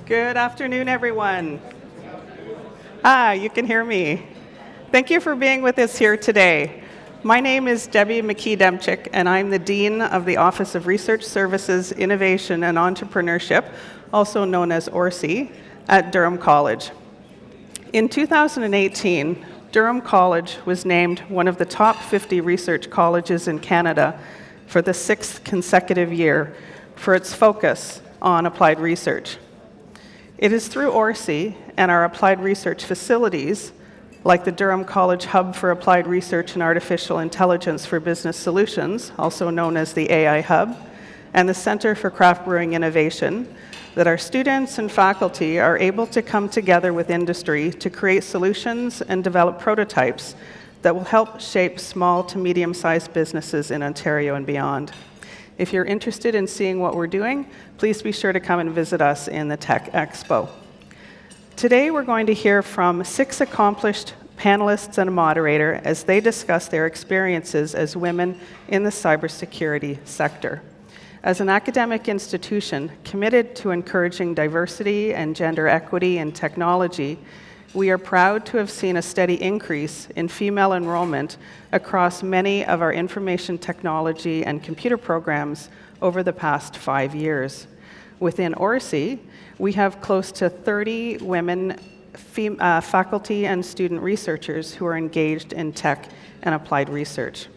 Good afternoon, everyone. You can hear me. Thank you for being with us here today. My name is Debbie McKee Demczyk, and I'm the Dean of the Office of Research Services, Innovation, and Entrepreneurship, also known as ORSI, at Durham College. In 2018, Durham College was named one of the top 50 research colleges in Canada for the 6th consecutive year for its focus on applied research. It is through ORSI and our applied research facilities, like the Durham College Hub for Applied Research and Artificial Intelligence for Business Solutions, also known as the AI Hub, and the Center for Craft Brewing Innovation, that our students and faculty are able to come together with industry to create solutions and develop prototypes that will help shape small to medium-sized businesses in Ontario and beyond. If you're interested in seeing what we're doing, please be sure to come and visit us in the Tech Expo. Today, we're going to hear from 6 accomplished panelists and a moderator as they discuss their experiences as women in the cybersecurity sector. As an academic institution committed to encouraging diversity and gender equity in technology, we are proud to have seen a steady increase in female enrollment across many of our information technology and computer programs over the past 5 years. Within ORSI, we have close to 30 women faculty and student researchers who are engaged in tech and applied research.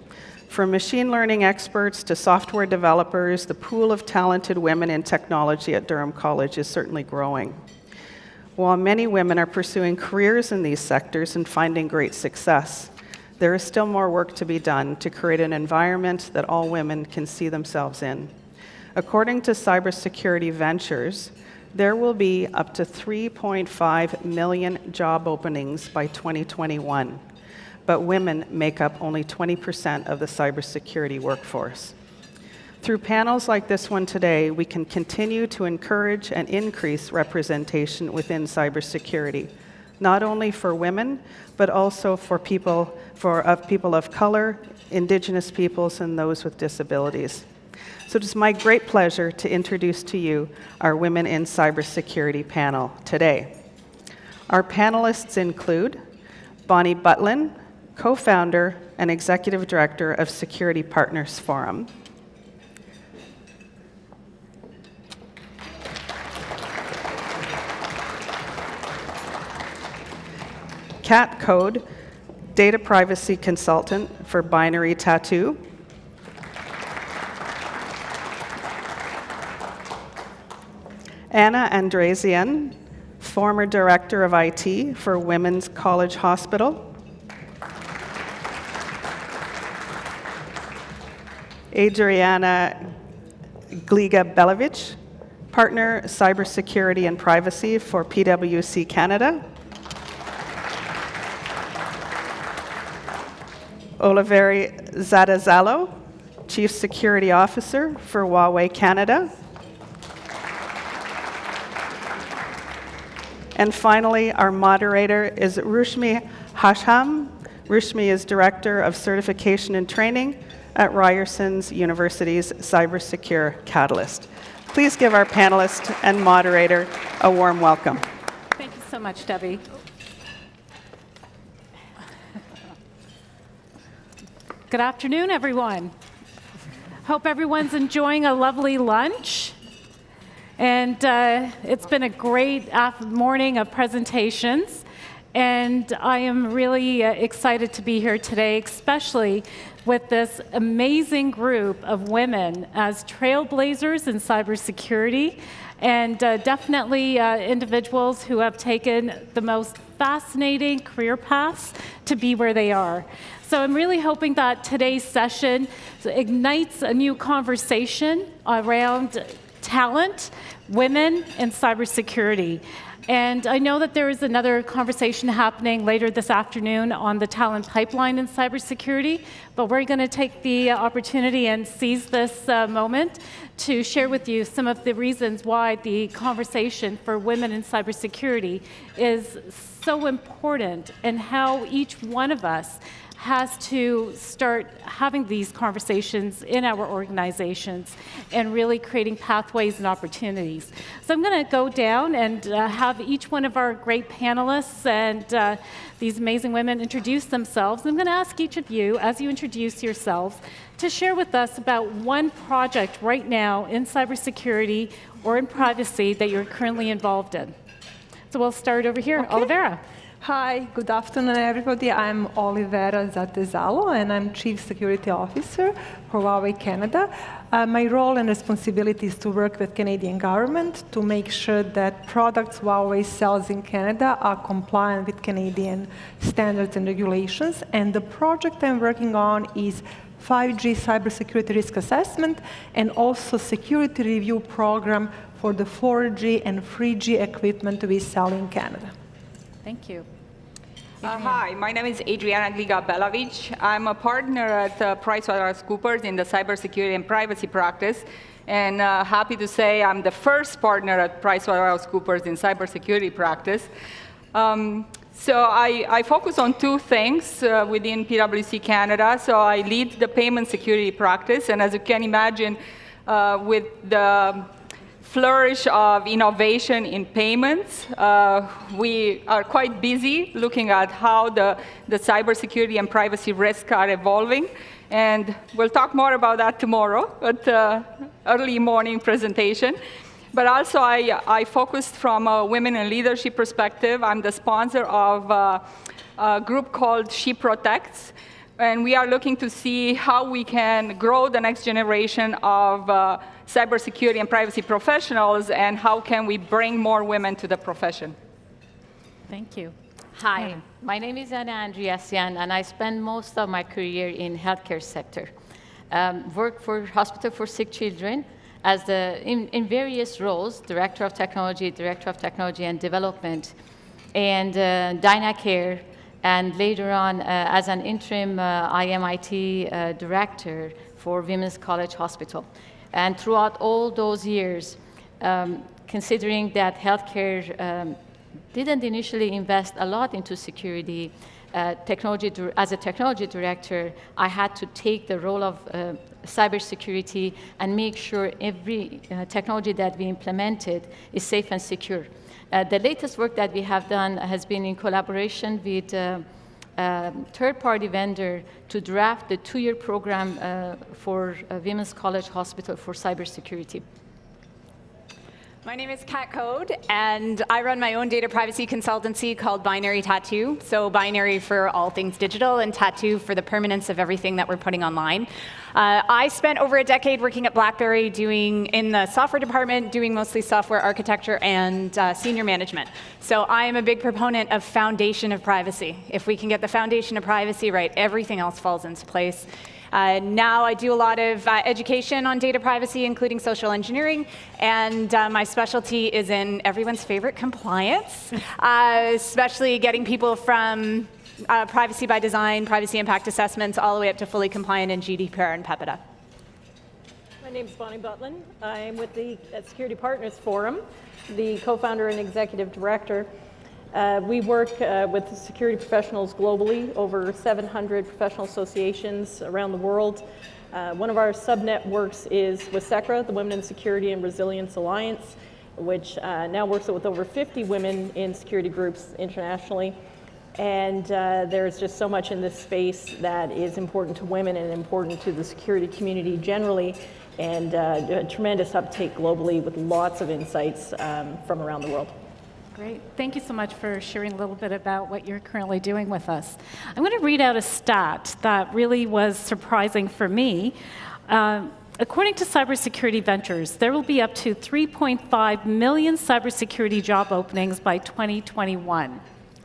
From machine learning experts to software developers, the pool of talented women in technology at Durham College is certainly growing. While many women are pursuing careers in these sectors and finding great success, there is still more work to be done to create an environment that all women can see themselves in. According to Cybersecurity Ventures, there will be up to 3.5 million job openings by 2021, but women make up only 20% of the cybersecurity workforce. Through panels like this one today, we can continue to encourage and increase representation within cybersecurity, not only for women, but also for people of color, Indigenous peoples, and those with disabilities. So it is my great pleasure to introduce to you our Women in Cybersecurity panel today. Our panelists include Bonnie Butlin, co-founder and executive director of Security Partners Forum. Coode, data privacy consultant for Binary Tattoo. Andreasian, former director of IT for Women's College Hospital. Adriana Gliga-Belavic, partner cybersecurity and privacy for PwC Canada. Olivera Zatezalo, chief security officer for Huawei Canada. And finally, our moderator is Rushmi Hasham. Rushmi is director of certification and training at Ryerson University's Cybersecure Catalyst. Please give our panelist and moderator a warm welcome. Thank you so much, Debbie. Good afternoon, everyone. Hope everyone's enjoying a lovely lunch. And it's been a great morning of presentations. And I am really excited to be here today, especially with this amazing group of women as trailblazers in cybersecurity, and definitely individuals who have taken the most fascinating career paths to be where they are. So I'm really hoping that today's session ignites a new conversation around talent, women, and cybersecurity. And I know that there is another conversation happening later this afternoon on the talent pipeline in cybersecurity, but we're going to take the opportunity and seize this moment to share with you some of the reasons why the conversation for women in cybersecurity is so important, and how each one of us has to start having these conversations in our organizations and really creating pathways and opportunities. So I'm going to go down and have each one of our great panelists and these amazing women introduce themselves. I'm going to ask each of you, as you introduce yourselves, to share with us about one project right now in cybersecurity or in privacy that you're currently involved in. So we'll start over here. Okay. Olivera. Hi, good afternoon, everybody. I'm Olivera Zatezalo, and I'm Chief Security Officer for Huawei Canada. My role and responsibility is to work with Canadian government to make sure that products Huawei sells in Canada are compliant with Canadian standards and regulations. And the project I'm working on is 5G cybersecurity risk assessment and also security review program for the 4G and 3G equipment we sell in Canada. Thank you. Hi, my name is Adriana Gliga-Belavic. I'm a partner at PricewaterhouseCoopers in the cybersecurity and privacy practice, and happy to say I'm the first partner at PricewaterhouseCoopers in cybersecurity practice. So I focus on two things within PwC Canada. So I lead the payment security practice, and as you can imagine, with the flourish of innovation in payments, we are quite busy looking at how the cybersecurity and privacy risks are evolving. And we'll talk more about that tomorrow at the early morning presentation. But also, I focused from a women in leadership perspective. I'm the sponsor of a group called She Protects. And we are looking to see how we can grow the next generation of cybersecurity and privacy professionals, and how can we bring more women to the profession. Thank you. Hi, my name is Andreasian, and I spent most of my career in healthcare sector. Worked for Hospital for Sick Children as in various roles, Director of Technology and Development, and DynaCare, and later on as an interim IMIT Director for Women's College Hospital. And throughout all those years, considering that healthcare didn't initially invest a lot into security, as a technology director, I had to take the role of cybersecurity and make sure every technology that we implemented is safe and secure. The latest work that we have done has been in collaboration with third-party vendor to draft the 2-year program for Women's College Hospital for cybersecurity. My name is Kat Coode, and I run my own data privacy consultancy called Binary Tattoo. So binary for all things digital, and tattoo for the permanence of everything that we're putting online. I spent over a decade working at BlackBerry in the software department, doing mostly software architecture and senior management. So I am a big proponent of foundation of privacy. If we can get the foundation of privacy right, everything else falls into place. Now I do a lot of education on data privacy, including social engineering, and my specialty is in everyone's favorite compliance, especially getting people from privacy by design, privacy impact assessments, all the way up to fully compliant in GDPR and PEPIDA. My name is Bonnie Butlin. I'm with the Security Partners Forum, the co-founder and executive director. We work with security professionals globally, over 700 professional associations around the world. One of our sub-networks is with SECRA, the Women in Security and Resilience Alliance, which now works with over 50 women in security groups internationally. And there's just so much in this space that is important to women and important to the security community generally, and a tremendous uptake globally with lots of insights from around the world. Great. Thank you so much for sharing a little bit about what you're currently doing with us. I'm going to read out a stat that really was surprising for me. According to Cybersecurity Ventures, there will be up to 3.5 million cybersecurity job openings by 2021.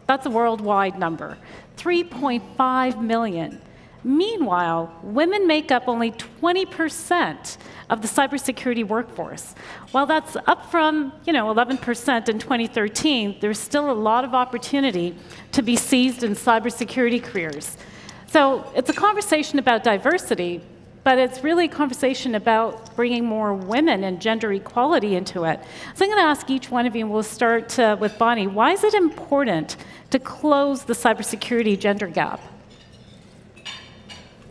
That's a worldwide number. 3.5 million. Meanwhile, women make up only 20% of the cybersecurity workforce. While that's up from 11% in 2013, there's still a lot of opportunity to be seized in cybersecurity careers. So it's a conversation about diversity, but it's really a conversation about bringing more women and gender equality into it. So I'm going to ask each one of you, and we'll start with Bonnie. Why is it important to close the cybersecurity gender gap?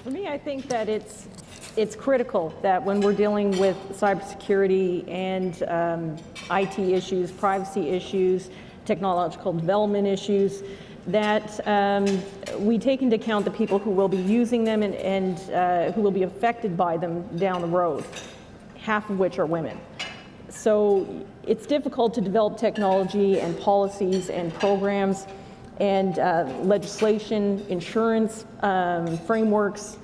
For me, I think that it's critical that when we're dealing with cybersecurity and IT issues, privacy issues, technological development issues, that we take into account the people who will be using them and who will be affected by them down the road, half of which are women. So it's difficult to develop technology and policies and programs and legislation, insurance frameworks,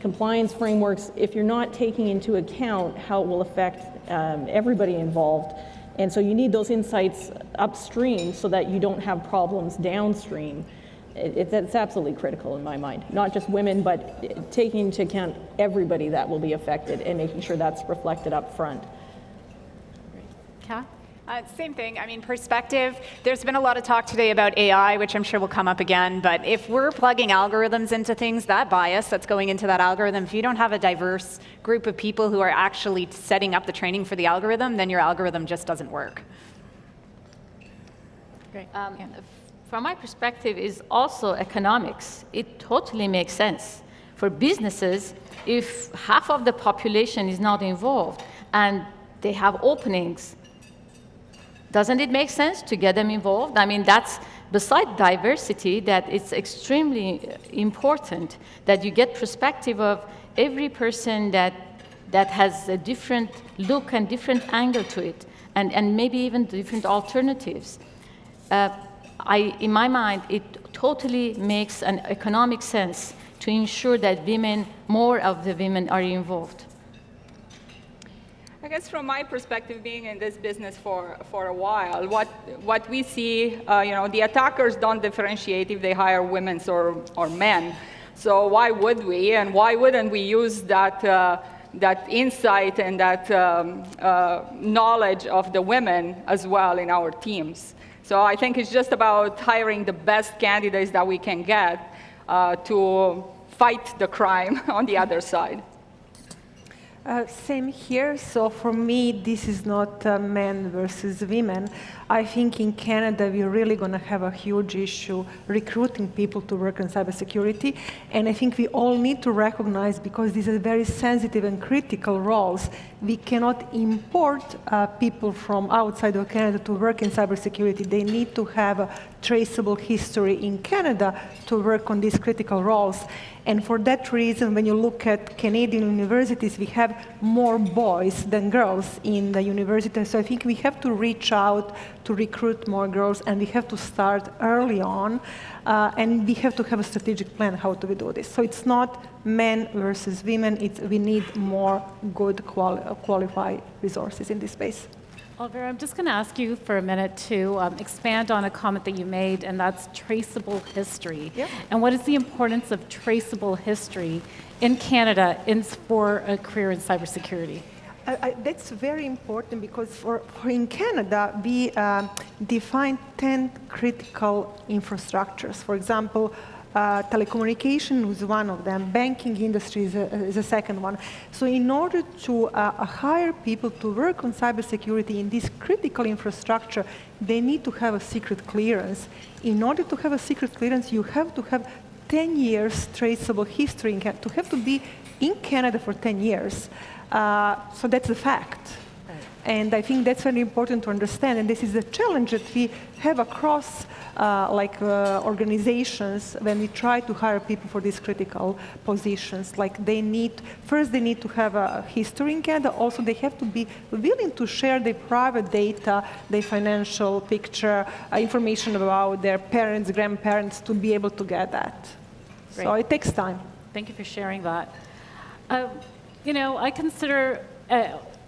compliance frameworks, if you're not taking into account how it will affect everybody involved. And so you need those insights upstream so that you don't have problems downstream. It's absolutely critical in my mind. Not just women, but taking into account everybody that will be affected and making sure that's reflected up front. Kat? Same thing. I mean, perspective. There's been a lot of talk today about AI, which I'm sure will come up again. But if we're plugging algorithms into things, that bias that's going into that algorithm, if you don't have a diverse group of people who are actually setting up the training for the algorithm, then your algorithm just doesn't work. Great. From my perspective is also economics. It totally makes sense. For businesses, if half of the population is not involved and they have openings, doesn't it make sense to get them involved? I mean, that's beside diversity, that it's extremely important that you get perspective of every person that has a different look and different angle to it, and maybe even different alternatives. In my mind, it totally makes an economic sense to ensure that more of the women are involved. I guess from my perspective, being in this business for a while, what we see, the attackers don't differentiate if they hire women or men. So why would we, and why wouldn't we use that insight and that knowledge of the women as well in our teams? So I think it's just about hiring the best candidates that we can get to fight the crime on the other side. Same here. So for me, this is not men versus women. I think in Canada, we're really going to have a huge issue recruiting people to work in cybersecurity. And I think we all need to recognize, because these are very sensitive and critical roles, we cannot import people from outside of Canada to work in cybersecurity. They need to have a traceable history in Canada to work on these critical roles. And for that reason, when you look at Canadian universities, we have more boys than girls in the university. So I think we have to reach out to recruit more girls, and we have to start early on, and we have to have a strategic plan how to do this. So it's not men versus women, we need more good qualified resources in this space. Olivera, I'm just going to ask you for a minute to expand on a comment that you made, and that's traceable history. Yep. And what is the importance of traceable history in Canada for a career in cybersecurity? That's very important, because in Canada, we define 10 critical infrastructures. For example, telecommunication is one of them. Banking industry is a second one. So in order to hire people to work on cybersecurity in this critical infrastructure, they need to have a secret clearance. In order to have a secret clearance, you have to have 10 years traceable history, to have to be in Canada for 10 years. So that's a fact. And I think that's very important to understand. And this is a challenge that we have across organizations when we try to hire people for these critical positions. Like they need to have a history in Canada. Also, they have to be willing to share their private data, their financial picture, information about their parents, grandparents, to be able to get that. Great. So it takes time. Thank you for sharing that. I consider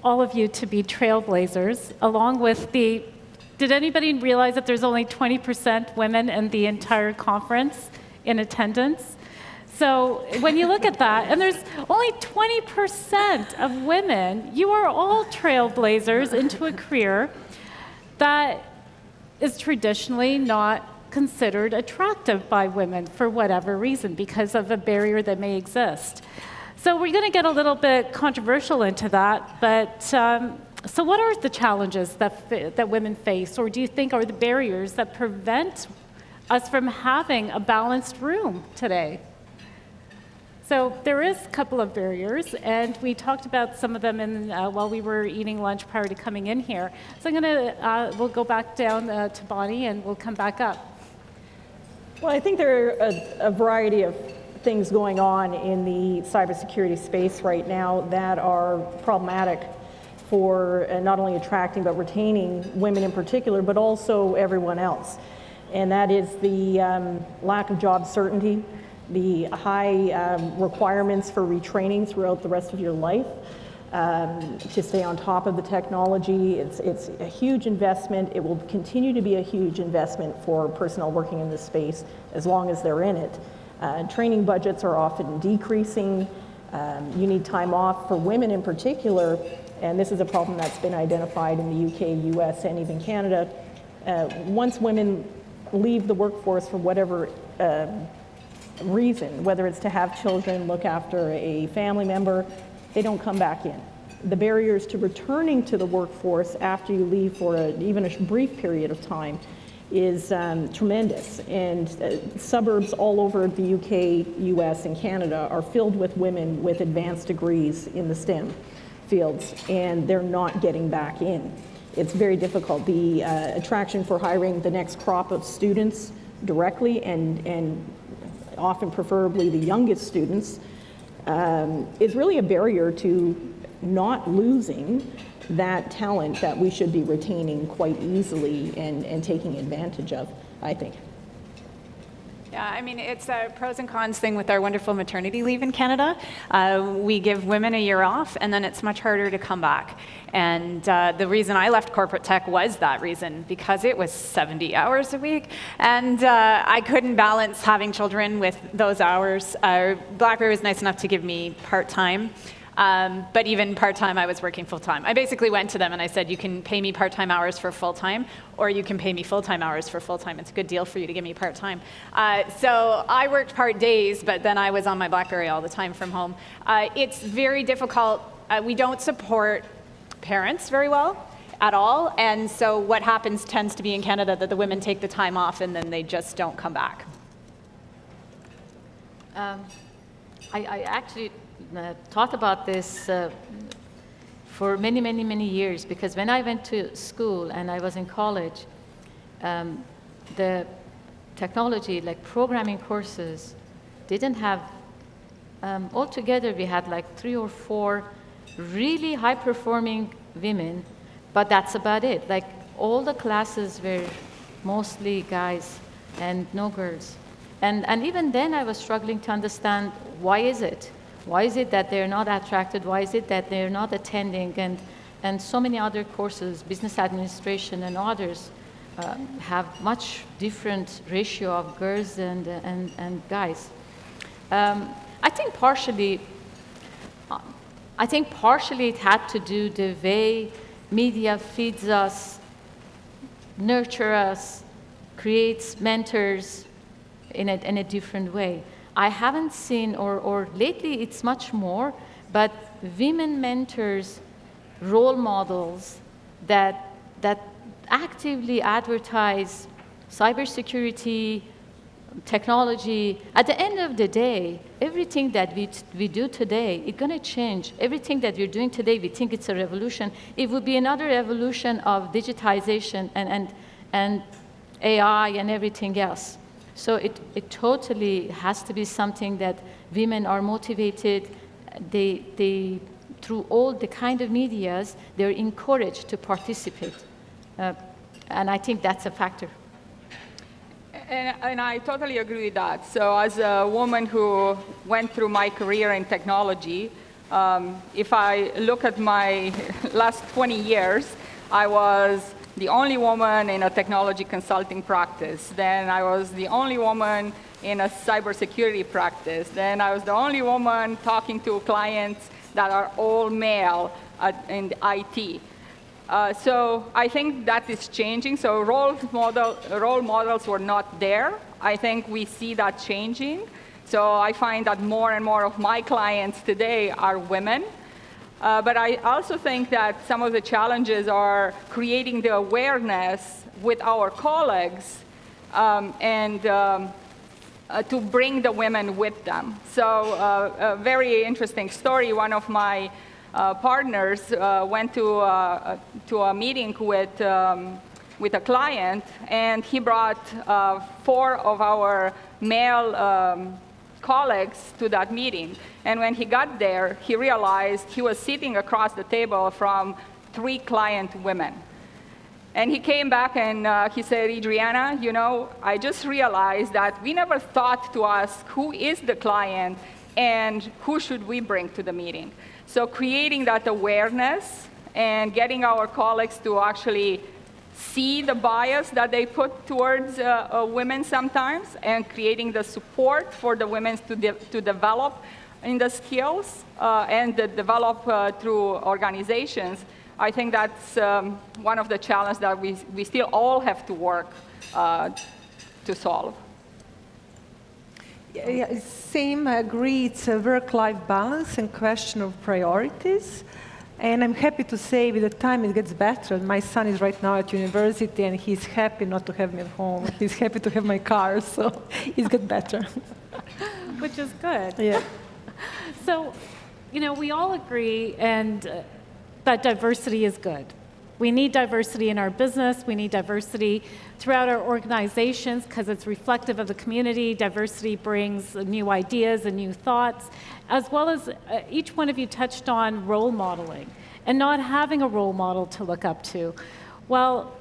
all of you to be trailblazers, along with did anybody realize that there's only 20% women in the entire conference in attendance? So when you look at that, and there's only 20% of women, you are all trailblazers into a career that is traditionally not considered attractive by women for whatever reason, because of a barrier that may exist. So we're going to get a little bit controversial into that, but so what are the challenges that women face, or do you think are the barriers that prevent us from having a balanced room today? So there is a couple of barriers, and we talked about some of them while we were eating lunch prior to coming in here. So we'll go back down to Bonnie, and we'll come back up. Well, I think there are a variety of things going on in the cybersecurity space right now that are problematic for not only attracting but retaining women in particular, but also everyone else. And that is the lack of job certainty, the high requirements for retraining throughout the rest of your life to stay on top of the technology. It's a huge investment. It will continue to be a huge investment for personnel working in this space as long as they're in it. Training budgets are often decreasing. You need time off for women in particular, and this is a problem that's been identified in the UK, US, and even Canada. Once women leave the workforce for whatever reason, whether it's to have children, look after a family member, they don't come back in. The barriers to returning to the workforce after you leave for even a brief period of time is tremendous. And suburbs all over the UK, US, and Canada are filled with women with advanced degrees in the STEM fields, and they're not getting back in. It's very difficult. The attraction for hiring the next crop of students directly and often preferably the youngest students is really a barrier to not losing that talent that we should be retaining quite easily and taking advantage of, I think. Yeah, I mean, it's a pros and cons thing with our wonderful maternity leave in Canada. We give women a year off, and then it's much harder to come back. And the reason I left corporate tech was that reason, because it was 70 hours a week, and I couldn't balance having children with those hours. BlackBerry was nice enough to give me part-time. But even part-time, I was working full-time. I basically went to them and I said, you can pay me part-time hours for full-time, or you can pay me full-time hours for full-time. It's a good deal for you to give me part-time. So I worked part days, but then I was on my BlackBerry all the time from home. It's very difficult. We don't support parents very well at all. And so what happens tends to be in Canada that the women take the time off and then they just don't come back. I actually thought about this for many, many, many years, because when I went to school and I was in college, the technology, like programming courses, didn't have, altogether we had like 3 or 4 really high-performing women, but that's about it. Like all the classes were mostly guys and no girls. And even then I was struggling to understand, why is it? Why is it that they're not attracted? Why is it that they're not attending? And so many other courses, business administration and others, have much different ratio of girls and guys. I think partially it had to do the way media feeds us, nurture us, creates mentors in a different way. I haven't seen, or lately it's much more, but women mentors, role models that actively advertise cybersecurity, technology. At the end of the day, everything that we do today, it's going to change. Everything that we're doing today, we think it's a revolution. It would be another evolution of digitization and AI and everything else. So it totally has to be something that women are motivated. They through all the kind of medias, they're encouraged to participate. And I think that's a factor. And I totally agree with that. So as a woman who went through my career in technology, if I look at my last 20 years, I was the only woman in a technology consulting practice. Then I was the only woman in a cybersecurity practice. Then I was the only woman talking to clients that are all male in IT. So I think that is changing. So role models were not there. I think we see that changing. So I find that more and more of my clients today are women. But I also think that some of the challenges are creating the awareness with our colleagues and to bring the women with them. So a very interesting story. One of my partners went to a meeting with a client, and he brought 4 of our male colleagues to that meeting. And when he got there, he realized he was sitting across the table from 3 client women. And he came back and he said, Adriana, you know, I just realized that we never thought to ask who is the client and who should we bring to the meeting. So creating that awareness and getting our colleagues to actually see the bias that they put towards women sometimes, and creating the support for the women to develop in the skills and develop through organizations. I think that's one of the challenges that we still all have to work to solve. Yeah, same, I agree. It's a work-life balance and question of priorities. And I'm happy to say with the time it gets better. My son is right now at university, and he's happy not to have me at home. He's happy to have my car, so it's get better. Which is good. Yeah. So, you know, we all agree that diversity is good. We need diversity in our business. We need diversity throughout our organizations because it's reflective of the community. Diversity brings new ideas and new thoughts, as well as each one of you touched on role modeling and not having a role model to look up to. Well,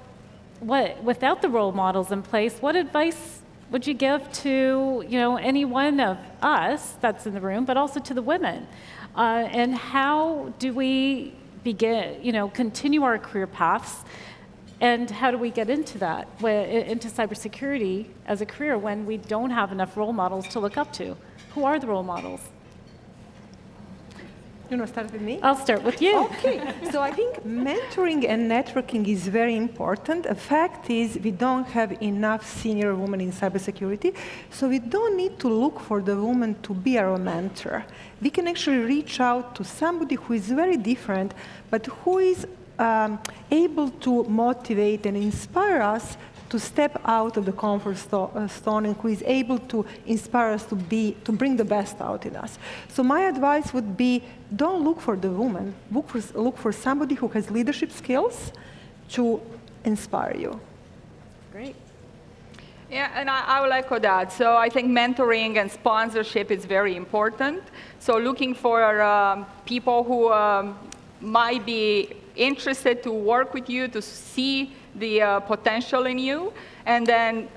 without the role models in place, what advice would you give to, you know, any one of us that's in the room, but also to the women? And how do we begin, you know, continue our career paths, and how do we get into that, into cybersecurity as a career when we don't have enough role models to look up to? Who are the role models? You want to start with me? I'll start with you. Okay, so I think mentoring and networking is very important. The fact is we don't have enough senior women in cybersecurity, so we don't need to look for the woman to be our mentor. We can actually reach out to somebody who is very different, but who is able to motivate and inspire us to step out of the comfort zone, and who is able to inspire us to bring the best out in us. So my advice would be, don't look for the woman. Look for somebody who has leadership skills to inspire you. Great. Yeah, and I will echo that. So I think mentoring and sponsorship is very important. So looking for people who might be interested to work with you, to see the potential in you, and then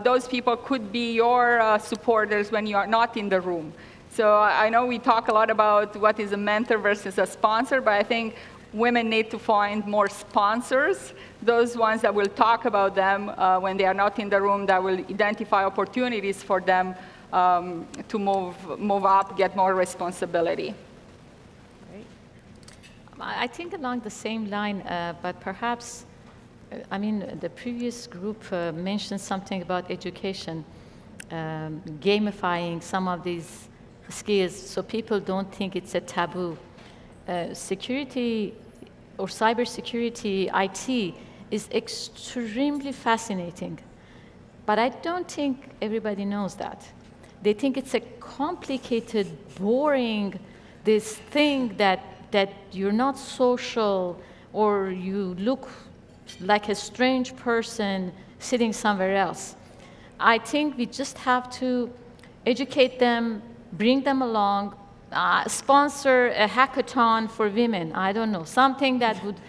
those people could be your supporters when you are not in the room. So I know we talk a lot about what is a mentor versus a sponsor, but I think women need to find more sponsors, those ones that will talk about them when they are not in the room, that will identify opportunities for them to move up, get more responsibility. Great. I think along the same line, but perhaps, I mean, the previous group mentioned something about education, gamifying some of these skills so people don't think it's a taboo. Security or cybersecurity, IT, is extremely fascinating, but I don't think everybody knows that. They think it's a complicated, boring, this thing that you're not social, or you look like a strange person sitting somewhere else. I think we just have to educate them, bring them along, sponsor a hackathon for women, I don't know, something that would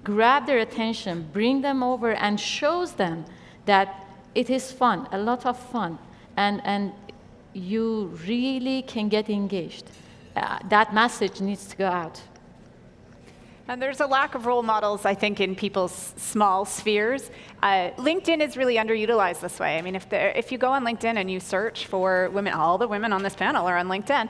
grab their attention, bring them over, and shows them that it is fun, a lot of fun, and you really can get engaged. That message needs to go out. And there's a lack of role models, I think, in people's small spheres. LinkedIn is really underutilized this way. I mean, if you go on LinkedIn and you search for women, all the women on this panel are on LinkedIn,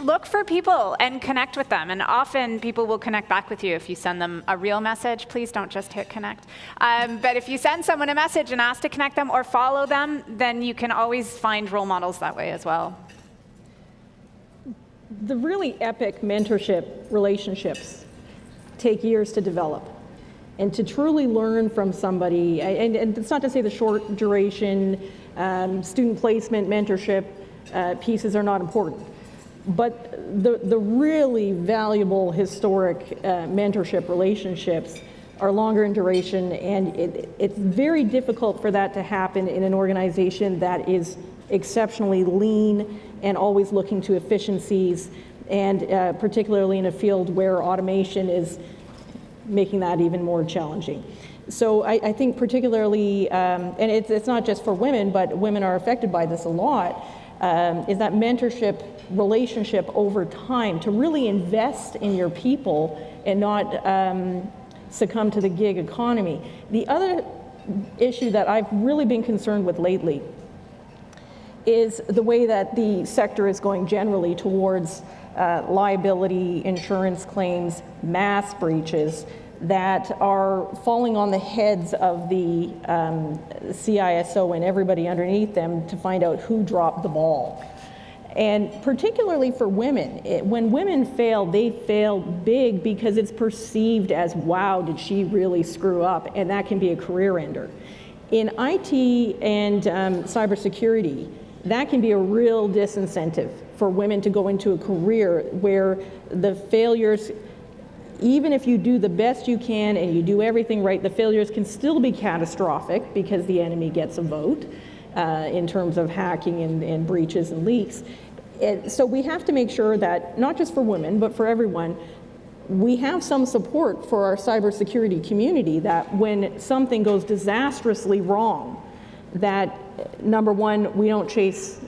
look for people and connect with them. And often people will connect back with you if you send them a real message. Please don't just hit connect. But if you send someone a message and ask to connect them or follow them, then you can always find role models that way as well. The really epic mentorship relationships take years to develop. And to truly learn from somebody, and it's not to say the short duration Student placement, mentorship pieces are not important. But the really valuable historic mentorship relationships are longer in duration, and it's very difficult for that to happen in an organization that is exceptionally lean and always looking to efficiencies, and particularly in a field where automation is making that even more challenging. So I think particularly, and it's not just for women, but women are affected by this a lot, is that mentorship relationship over time, to really invest in your people and not succumb to the gig economy. The other issue that I've really been concerned with lately is the way that the sector is going generally towards liability insurance claims, mass breaches that are falling on the heads of the CISO and everybody underneath them to find out who dropped the ball. And particularly for women, when women fail, they fail big because it's perceived as, wow, did she really screw up? And that can be a career ender. In IT and cybersecurity, that can be a real disincentive for women to go into a career where the failures, even if you do the best you can and you do everything right, the failures can still be catastrophic because the enemy gets a vote in terms of hacking and breaches and leaks. So we have to make sure that, not just for women, but for everyone, we have some support for our cybersecurity community, that when something goes disastrously wrong, that number one, we don't chase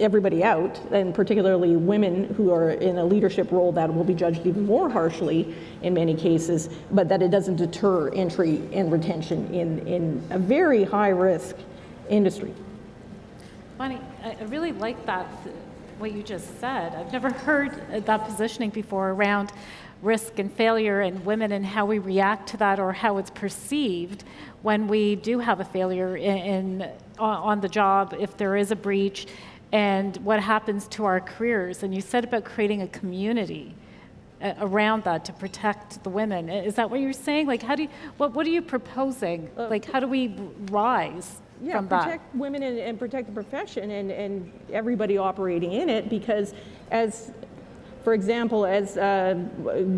everybody out, and particularly women who are in a leadership role that will be judged even more harshly in many cases, but that it doesn't deter entry and retention in a very high-risk industry. Bonnie, I really like that, what you just said. I've never heard that positioning before around risk and failure and women and how we react to that, or how it's perceived when we do have a failure on the job, if there is a breach, and what happens to our careers. And you said about creating a community around that to protect the women. Is that what you're saying? Like, what are you proposing? Like, how do we rise from that? Protect women and protect the profession and everybody operating in it, because for example, as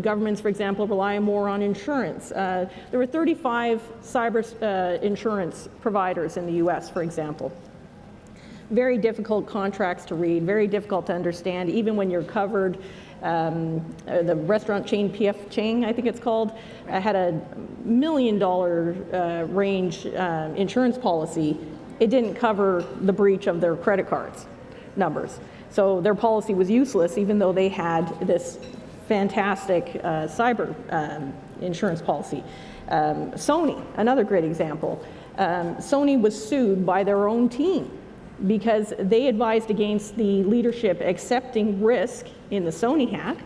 governments, for example, rely more on insurance. There were 35 cyber insurance providers in the US, for example. Very difficult contracts to read, very difficult to understand, even when you're covered. The restaurant chain, PF Chang, I think it's called, had a $1 million range insurance policy. It didn't cover the breach of their credit cards numbers. So their policy was useless, even though they had this fantastic cyber insurance policy. Sony, another great example. Sony was sued by their own team because they advised against the leadership accepting risk in the Sony hack.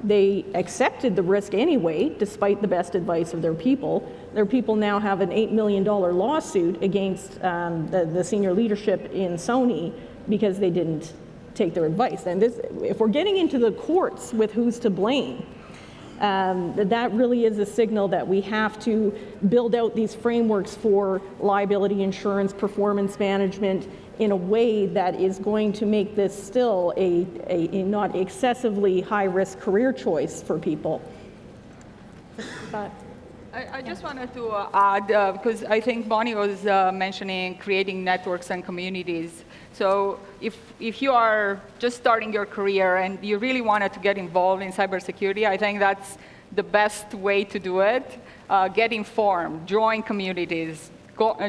They accepted the risk anyway, despite the best advice of their people. Their people now have an $8 million lawsuit against the senior leadership in Sony because they didn't take their advice. And if we're getting into the courts with who's to blame, that really is a signal that we have to build out these frameworks for liability insurance, performance management, in a way that is going to make this still a not excessively high-risk career choice for people. I just wanted to add, because I think Bonnie was mentioning creating networks and communities. So if you are just starting your career and you really wanted to get involved in cybersecurity, I think that's the best way to do it. Get informed, join communities,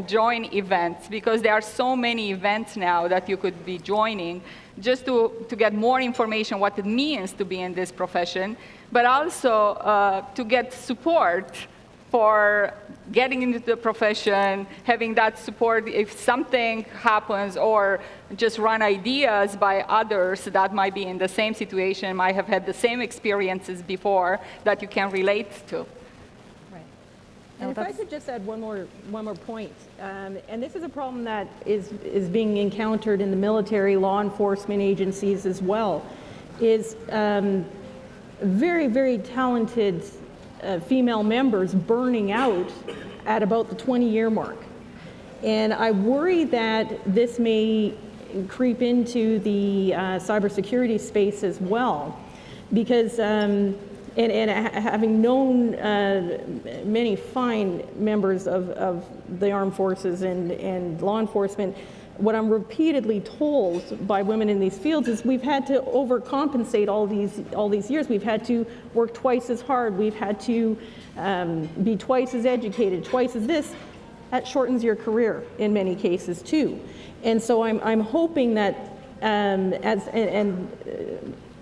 join events, because there are so many events now that you could be joining just to get more information what it means to be in this profession, but also to get support for getting into the profession, having that support if something happens, or just run ideas by others that might be in the same situation, might have had the same experiences before that you can relate to. And if I could just add one more point, and this is a problem that is being encountered in the military, law enforcement agencies as well, is very, very talented female members burning out at about the 20-year mark. And I worry that this may creep into the cybersecurity space as well, because having known many fine members of the armed forces and law enforcement, what I'm repeatedly told by women in these fields is we've had to overcompensate all these years. We've had to work twice as hard. We've had to be twice as educated, twice as this. That shortens your career in many cases too. And so I'm hoping that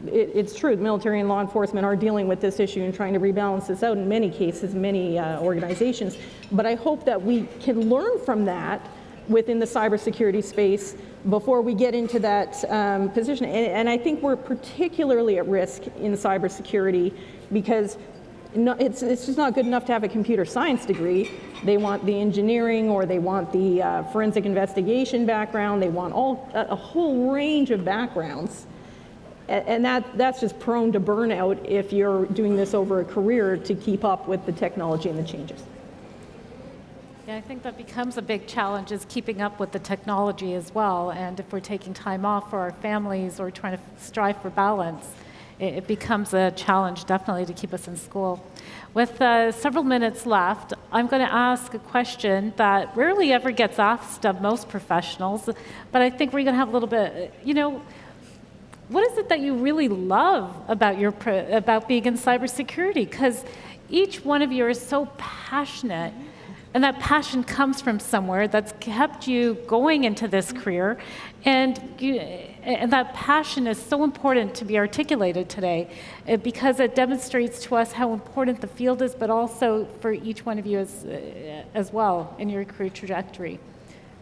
it's true, the military and law enforcement are dealing with this issue and trying to rebalance this out in many cases, many organizations. But I hope that we can learn from that within the cybersecurity space before we get into that position. And I think we're particularly at risk in cybersecurity because it's just not good enough to have a computer science degree. They want the engineering, or they want the forensic investigation background. They want a whole range of backgrounds. And that's just prone to burnout if you're doing this over a career to keep up with the technology and the changes. Yeah, I think that becomes a big challenge, is keeping up with the technology as well. And if we're taking time off for our families or trying to strive for balance, it becomes a challenge definitely to keep us in school. With several minutes left, I'm going to ask a question that rarely ever gets asked of most professionals, but I think we're going to have a little bit, what is it that you really love about about being in cybersecurity? Because each one of you is so passionate, and that passion comes from somewhere that's kept you going into this career, and that passion is so important to be articulated today because it demonstrates to us how important the field is, but also for each one of you as well in your career trajectory.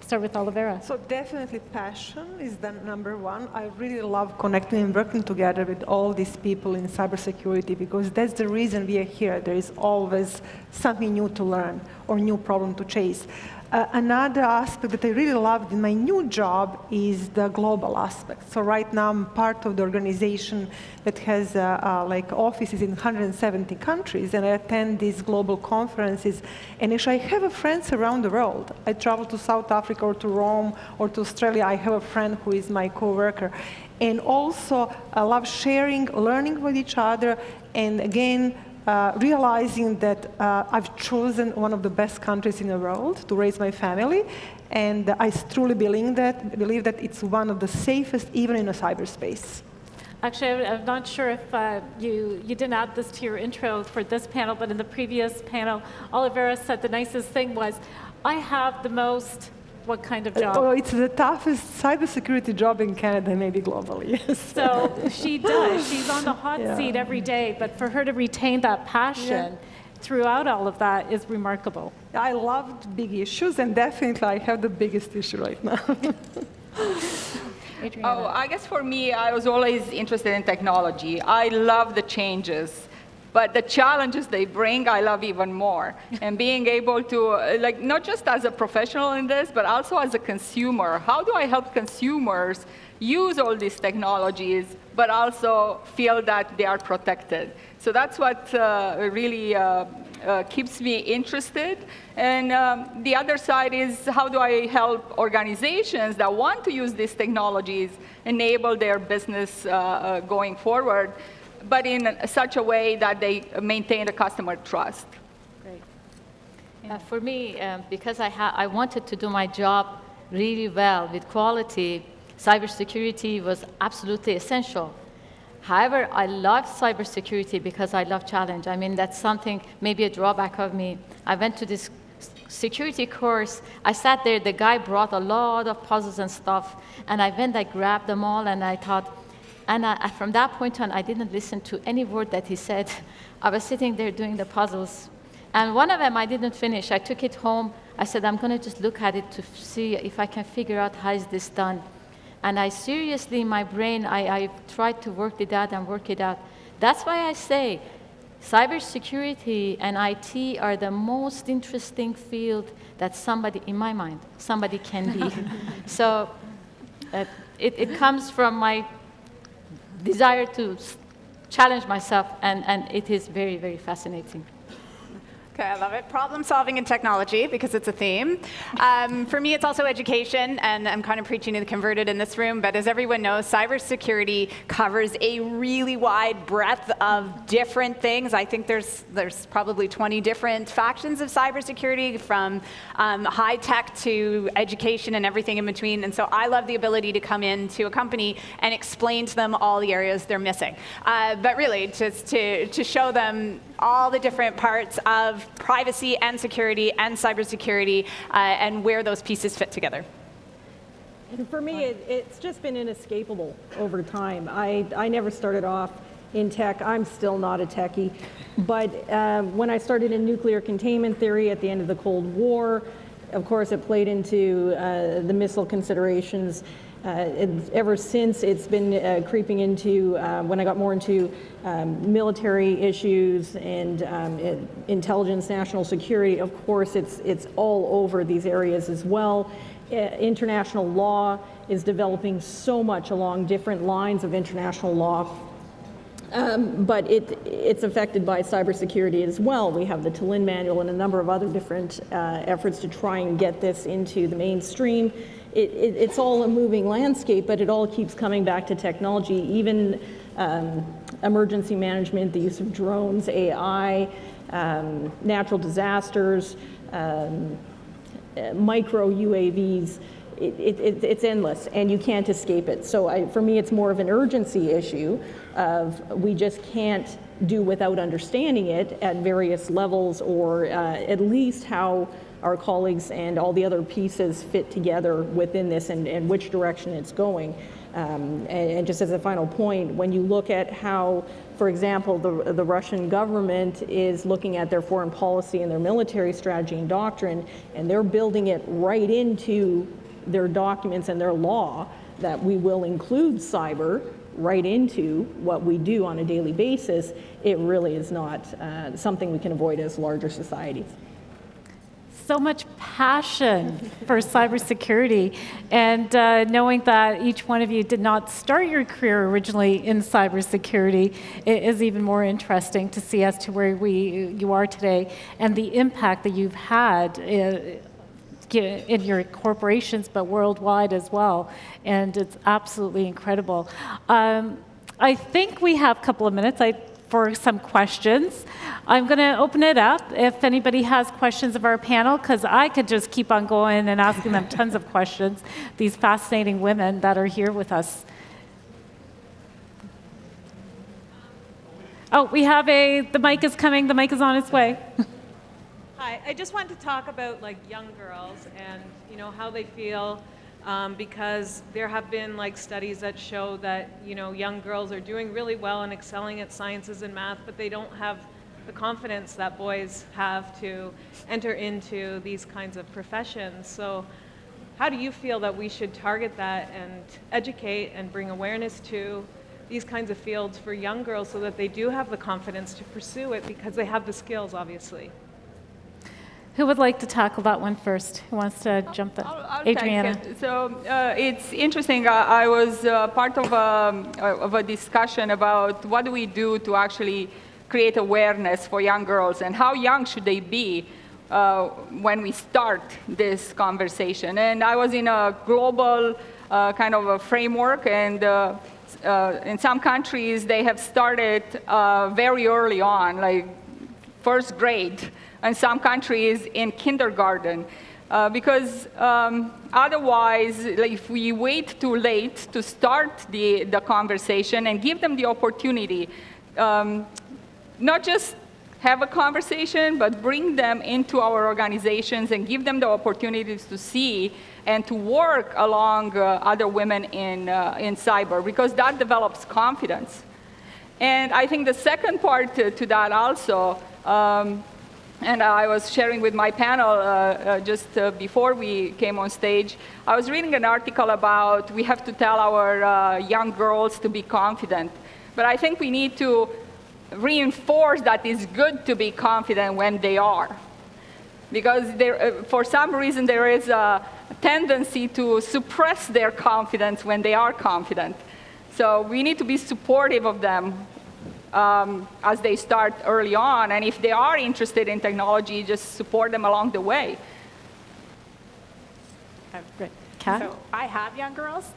Start with Olivera. So definitely passion is the number one. I really love connecting and working together with all these people in cybersecurity because that's the reason we are here. There is always something new to learn or new problem to chase. Another aspect that I really loved in my new job is the global aspect. So right now I'm part of the organization that has offices in 170 countries, and I attend these global conferences. And actually I have friends around the world. I travel to South Africa or to Rome or to Australia. I have a friend who is my coworker. And also I love sharing, learning with each other, and again, realizing that I've chosen one of the best countries in the world to raise my family, and I truly believe that it's one of the safest, even in a cyberspace. Actually, I'm not sure if you didn't add this to your intro for this panel, but in the previous panel, Olivera said the nicest thing was, I have the most. What kind of job? Oh, it's the toughest cybersecurity job in Canada, maybe globally. Yes. So she does. She's on the hot seat every day, but for her to retain that passion throughout all of that is remarkable. I loved big issues, and definitely I have the biggest issue right now. Adriana. Oh, I guess for me, I was always interested in technology. I love the changes. But the challenges they bring, I love even more. And being able to, not just as a professional in this, but also as a consumer. How do I help consumers use all these technologies, but also feel that they are protected? So that's what really keeps me interested. And the other side is, how do I help organizations that want to use these technologies enable their business going forward, but in such a way that they maintain the customer trust. Great. For me, because I wanted to do my job really well with quality, cybersecurity was absolutely essential. However, I love cybersecurity because I love challenge. I mean, that's something, maybe a drawback of me. I went to this security course. I sat there, the guy brought a lot of puzzles and stuff, and I grabbed them all, and I thought, and from that point on, I didn't listen to any word that he said. I was sitting there doing the puzzles. And one of them I didn't finish. I took it home. I said, I'm going to just look at it to see if I can figure out how is this done. And I seriously, in my brain, I tried to work it out and work it out. That's why I say cybersecurity and IT are the most interesting field that somebody, in my mind, somebody can be. So it comes from my desire to challenge myself, and it is very, very fascinating. Okay, I love it. Problem solving and technology, because it's a theme. For me, it's also education, and I'm kind of preaching to the converted in this room, but as everyone knows, cybersecurity covers a really wide breadth of different things. I think there's probably 20 different factions of cybersecurity, from high tech to education and everything in between. And so I love the ability to come into a company and explain to them all the areas they're missing. But really, just to show them all the different parts of privacy and security and cybersecurity, and where those pieces fit together. And for me, it's just been inescapable over time. I never started off in tech. I'm still not a techie. But when I started in nuclear containment theory at the end of the Cold War, of course, it played into the missile considerations. Ever since, it's been creeping into, when I got more into military issues and intelligence, national security, of course, it's all over these areas as well. International law is developing so much along different lines of international law. But it's affected by cybersecurity as well. We have the Tallinn Manual and a number of other different efforts to try and get this into the mainstream. It's all a moving landscape, but it all keeps coming back to technology, even emergency management, the use of drones, AI, natural disasters, micro UAVs. It's endless, and you can't escape it. So for me, it's more of an urgency issue of we just can't do without understanding it at various levels, or at least how our colleagues and all the other pieces fit together within this, and which direction it's going. And just as a final point, when you look at how, for example, the Russian government is looking at their foreign policy and their military strategy and doctrine, and they're building it right into their documents and their law, that we will include cyber right into what we do on a daily basis, it really is not something we can avoid as larger societies. So much passion for cybersecurity, and knowing that each one of you did not start your career originally in cybersecurity, it is even more interesting to see as to where you are today and the impact that you've had in your corporations, but worldwide as well. And it's absolutely incredible. I think we have a couple of minutes for some questions. I'm going to open it up if anybody has questions of our panel, because I could just keep on going and asking them tons of questions, these fascinating women that are here with us. Oh, we have the mic is coming, the mic is on its way. Hi, I just wanted to talk about young girls and how they feel, because there have been studies that show that young girls are doing really well and excelling at sciences and math, but they don't have the confidence that boys have to enter into these kinds of professions. So how do you feel that we should target that and educate and bring awareness to these kinds of fields for young girls so that they do have the confidence to pursue it, because they have the skills, obviously? Who would like to tackle that one first? Who wants to jump in? Adriana. Take it. So it's interesting. I was part of a discussion about what do we do to actually create awareness for young girls, and how young should they be when we start this conversation. And I was in a global kind of a framework, and in some countries they have started very early on, like first grade. In some countries in kindergarten, because otherwise, if we wait too late to start the conversation and give them the opportunity, not just have a conversation, but bring them into our organizations and give them the opportunities to see and to work along other women in cyber, because that develops confidence. And I think the second part to that also, and I was sharing with my panel just before we came on stage, I was reading an article about we have to tell our young girls to be confident. But I think we need to reinforce that it's good to be confident when they are. Because for some reason there is a tendency to suppress their confidence when they are confident. So we need to be supportive of them as they start early on. And if they are interested in technology, just support them along the way. Great. Kat? So I have young girls.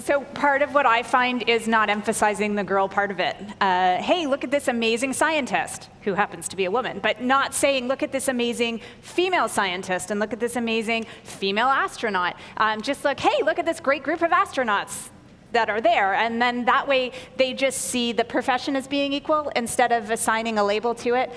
So part of what I find is not emphasizing the girl part of it. Hey, look at this amazing scientist who happens to be a woman, but not saying, look at this amazing female scientist and look at this amazing female astronaut. Just look, hey, look at this great group of astronauts that are there. And then that way they just see the profession as being equal instead of assigning a label to it.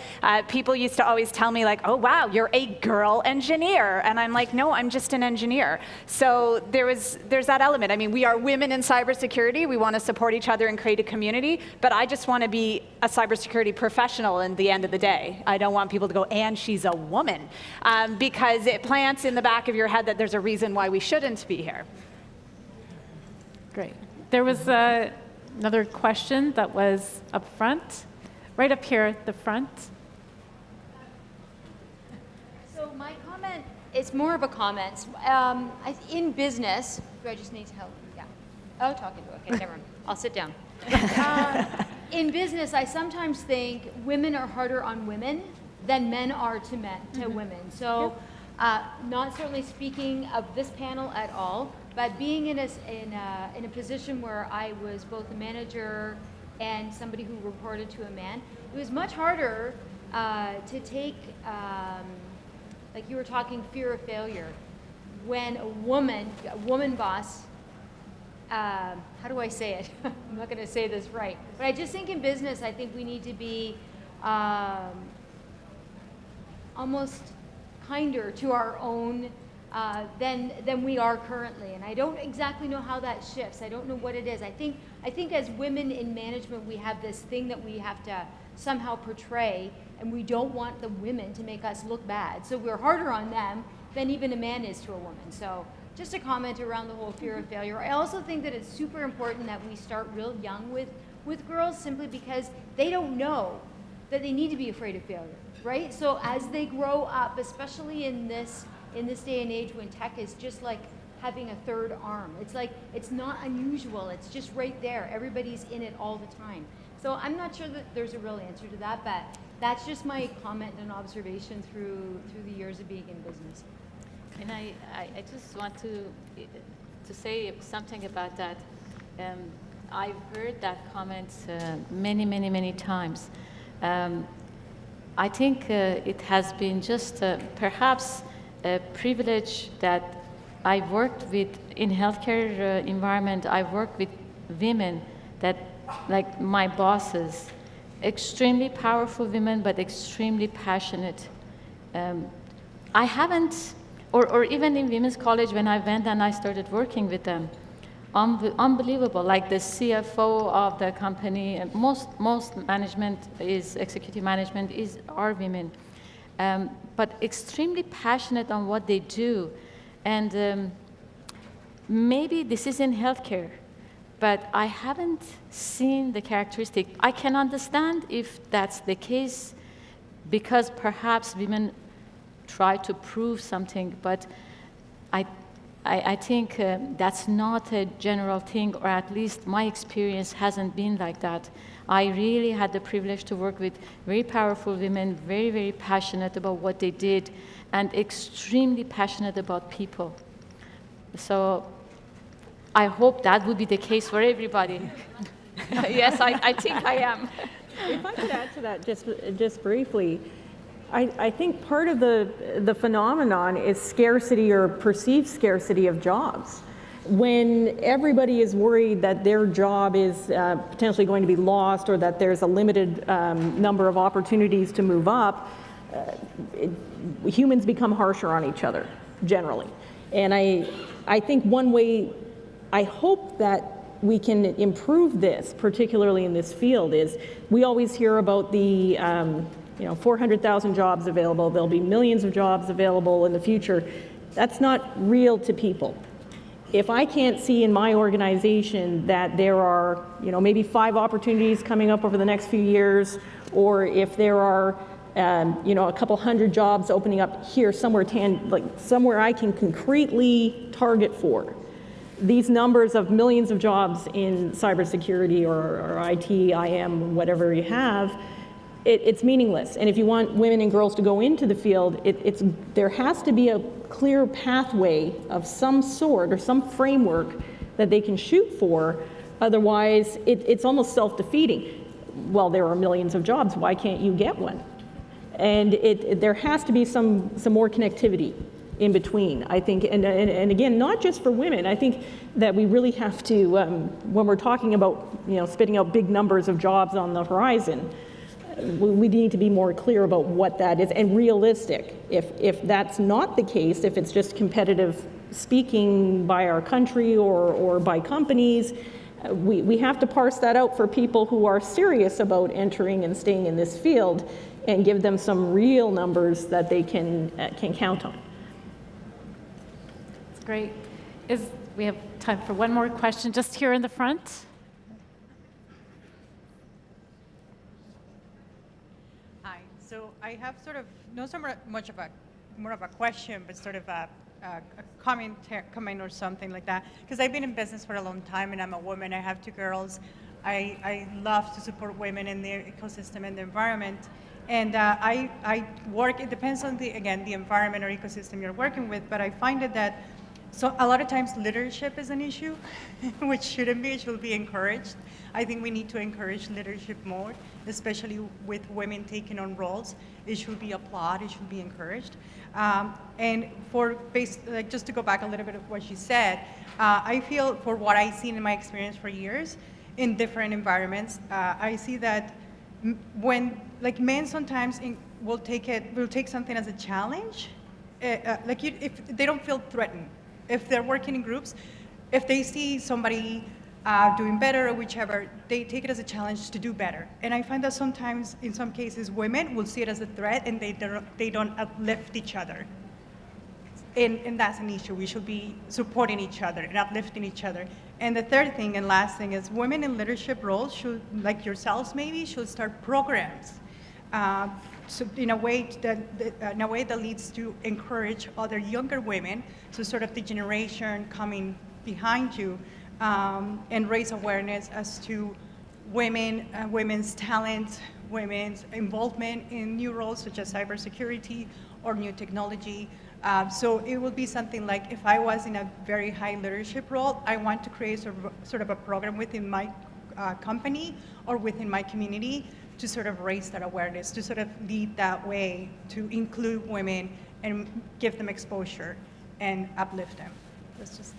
People used to always tell me like, oh wow, you're a girl engineer. And I'm like, no, I'm just an engineer. So there's that element. I mean, we are women in cybersecurity. We want to support each other and create a community, but I just want to be a cybersecurity professional in the end of the day. I don't want people to go, and she's a woman, because it plants in the back of your head that there's a reason why we shouldn't be here. Great. There was another question that was up front, right up here at the front. So my comment is more of a comment. In business, do I just need help? Yeah. Oh, talking to. Okay, never mind. I'll sit down. In business, I sometimes think women are harder on women than men are to women. So, not certainly speaking of this panel at all. But being in a position where I was both a manager and somebody who reported to a man, it was much harder to take, like you were talking, fear of failure. When a woman boss, how do I say it? I'm not going to say this right. But I just think in business, I think we need to be almost kinder to our own than we are currently, and I don't exactly know how that shifts. I don't know what it is. I think as women in management, we have this thing that we have to somehow portray, and we don't want the women to make us look bad. So we're harder on them than even a man is to a woman. So just a comment around the whole fear of failure. I also think that it's super important that we start real young with girls, simply because they don't know that they need to be afraid of failure, right? So as they grow up, especially in this day and age when tech is just like having a third arm. It's like, it's not unusual, it's just right there. Everybody's in it all the time. So I'm not sure that there's a real answer to that, but that's just my comment and observation through the years of being in business. And I just want to say something about that. I've heard that comment many times. I think it has been just perhaps a privilege that I worked with in healthcare environment. I worked with women that, like my bosses, extremely powerful women, but extremely passionate. I haven't, or even in women's college when I went and I started working with them, unbelievable. Like the CFO of the company, most management is executive management are women. But extremely passionate on what they do. And maybe this is in healthcare, but I haven't seen the characteristic. I can understand if that's the case, because perhaps women try to prove something, but I think that's not a general thing, or at least my experience hasn't been like that. I really had the privilege to work with very powerful women, very passionate about what they did, and extremely passionate about people. So I hope that would be the case for everybody. Yes, I think I am. If I could add to that just briefly, I think part of the phenomenon is scarcity or perceived scarcity of jobs. When everybody is worried that their job is potentially going to be lost, or that there's a limited number of opportunities to move up, humans become harsher on each other, generally. And I think one way, I hope that we can improve this, particularly in this field, is we always hear about the 400,000 jobs available, there'll be millions of jobs available in the future. That's not real to people. If I can't see in my organization that there are, maybe 5 opportunities coming up over the next few years, or if there are, a couple hundred jobs opening up here somewhere, somewhere I can concretely target for, these numbers of millions of jobs in cybersecurity or IT, IM, whatever you have, it's meaningless. And if you want women and girls to go into the field, there has to be a clear pathway of some sort or some framework that they can shoot for. Otherwise, it's almost self-defeating. Well, there are millions of jobs. Why can't you get one? And there has to be some more connectivity in between, I think. And again, not just for women. I think that we really have to, when we're talking about spitting out big numbers of jobs on the horizon, we need to be more clear about what that is and realistic. If that's not the case, if it's just competitive speaking by our country or by companies, we have to parse that out for people who are serious about entering and staying in this field and give them some real numbers that they can count on. That's great. We have time for one more question just here in the front. Hi. So I have sort of not so much of more of a question, but sort of a comment or something like that. Because I've been in business for a long time, and I'm a woman. I have 2 girls. I love to support women in their ecosystem and the environment. And I work. It depends on the environment or ecosystem you're working with. But I find that so a lot of times leadership is an issue, which shouldn't be. It should be encouraged. I think we need to encourage leadership more, especially with women taking on roles. It should be applauded. It should be encouraged. And just to go back a little bit of what she said, I feel for what I've seen in my experience for years in different environments, I see that when men sometimes will take something as a challenge, if they don't feel threatened, if they're working in groups, if they see somebody doing better or whichever, they take it as a challenge to do better. And I find that sometimes, in some cases, women will see it as a threat and they don't uplift each other. And that's an issue. We should be supporting each other and uplifting each other. And the third thing and last thing is women in leadership roles should, like yourselves maybe, should start programs so in a way that leads to encourage other younger women, so sort of the generation coming behind you, and raise awareness as to women's talent, women's involvement in new roles such as cybersecurity or new technology. So it will be something like, if I was in a very high leadership role, I want to create sort of a program within my company or within my community to sort of raise that awareness, to sort of lead that way, to include women and give them exposure and uplift them. That's just.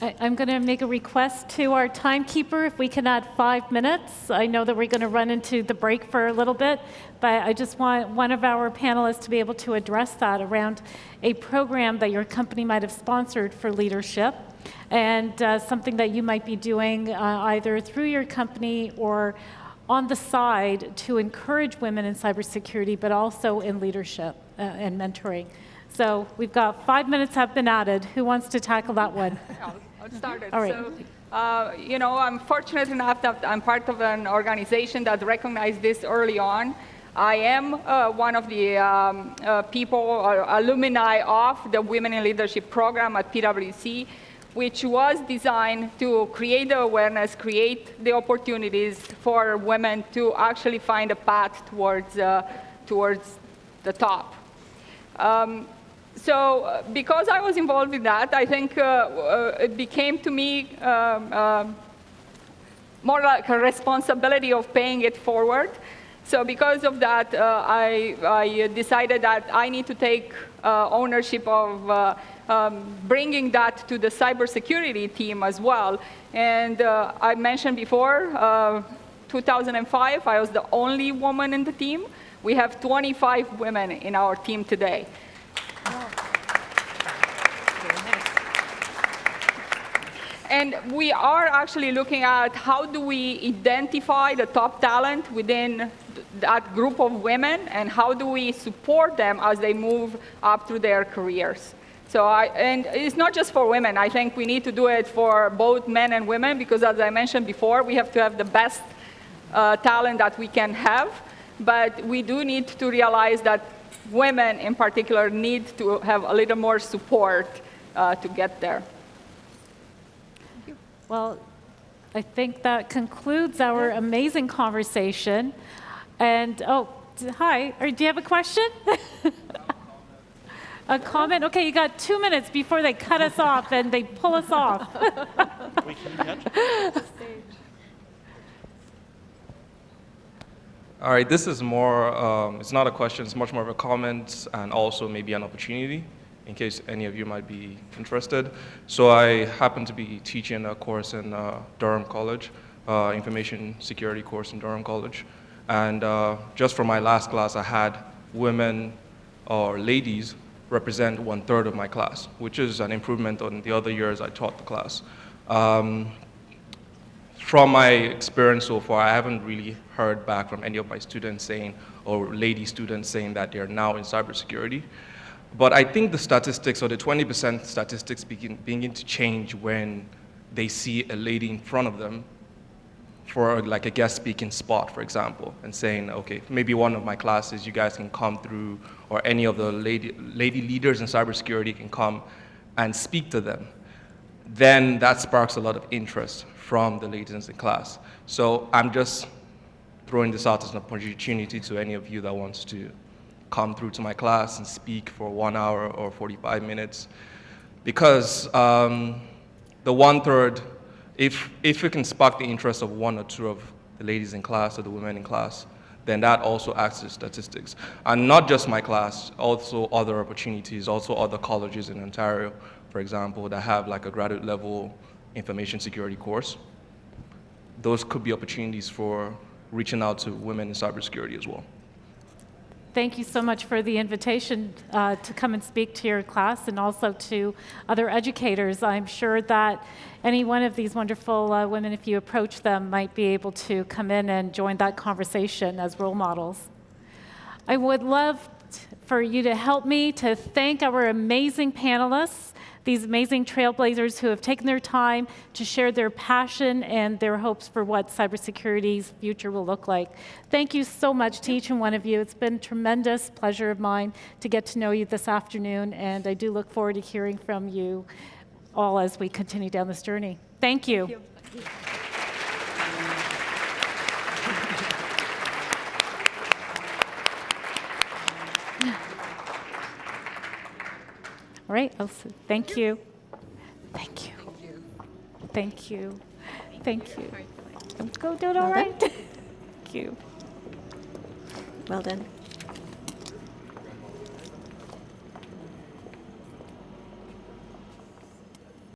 I'm going to make a request to our timekeeper if we can add 5 minutes. I know that we're going to run into the break for a little bit, but I just want one of our panelists to be able to address that around a program that your company might have sponsored for leadership and something that you might be doing either through your company or on the side to encourage women in cybersecurity, but also in leadership and mentoring. So we've got 5 minutes have been added. Who wants to tackle that one? I'll start it. All right. So, I'm fortunate enough that I'm part of an organization that recognized this early on. I am one of the people or alumni of the Women in Leadership program at PwC, which was designed to create the awareness, create the opportunities for women to actually find a path towards the top. So because I was involved in that, I think it became to me more like a responsibility of paying it forward. So because of that, I decided that I need to take ownership of bringing that to the cybersecurity team as well. And I mentioned before, 2005, I was the only woman in the team. We have 25 women in our team today. And we are actually looking at how do we identify the top talent within that group of women, and how do we support them as they move up through their careers. So and it's not just for women. I think we need to do it for both men and women, because as I mentioned before, we have to have the best talent that we can have. But we do need to realize that women in particular need to have a little more support to get there. Well, I think that concludes our amazing conversation. And, hi, do you have a question? A comment? Okay, you got 2 minutes before they cut us off and they pull us off. We can catch it. All right, this is more, it's not a question, it's much more of a comment and also maybe an opportunity in case any of you might be interested. So I happen to be teaching a course in Durham College, information security course in Durham College. And just for my last class, I had women or ladies represent 1/3 of my class, which is an improvement on the other years I taught the class. From my experience so far, I haven't really heard back from any of my students saying, or lady students saying that they're now in cybersecurity. But I think the statistics, or the 20% statistics begin to change when they see a lady in front of them for like a guest speaking spot, for example, and saying, okay, maybe one of my classes, you guys can come through, or any of the lady leaders in cybersecurity can come and speak to them. Then that sparks a lot of interest from the ladies in class. So I'm just throwing this out as an opportunity to any of you that wants to come through to my class and speak for 1 hour or 45 minutes. Because the 1/3, if it can spark the interest of 1 or 2 of the ladies in class or the women in class, then that also acts as statistics. And not just my class, also other opportunities, also other colleges in Ontario, for example, that have like a graduate level information security course. Those could be opportunities for reaching out to women in cybersecurity as well. Thank you so much for the invitation to come and speak to your class and also to other educators. I'm sure that any one of these wonderful women, if you approach them, might be able to come in and join that conversation as role models. I would love for you to help me to thank our amazing panelists, these amazing trailblazers who have taken their time to share their passion and their hopes for what cybersecurity's future will look like. Thank you so much to each and one of you. It's been a tremendous pleasure of mine to get to know you this afternoon, and I do look forward to hearing from you all as we continue down this journey. Thank you. Thank you. All right, thank you. Thank you. Thank you. Thank you. Go do it all right. Thank you. Well done.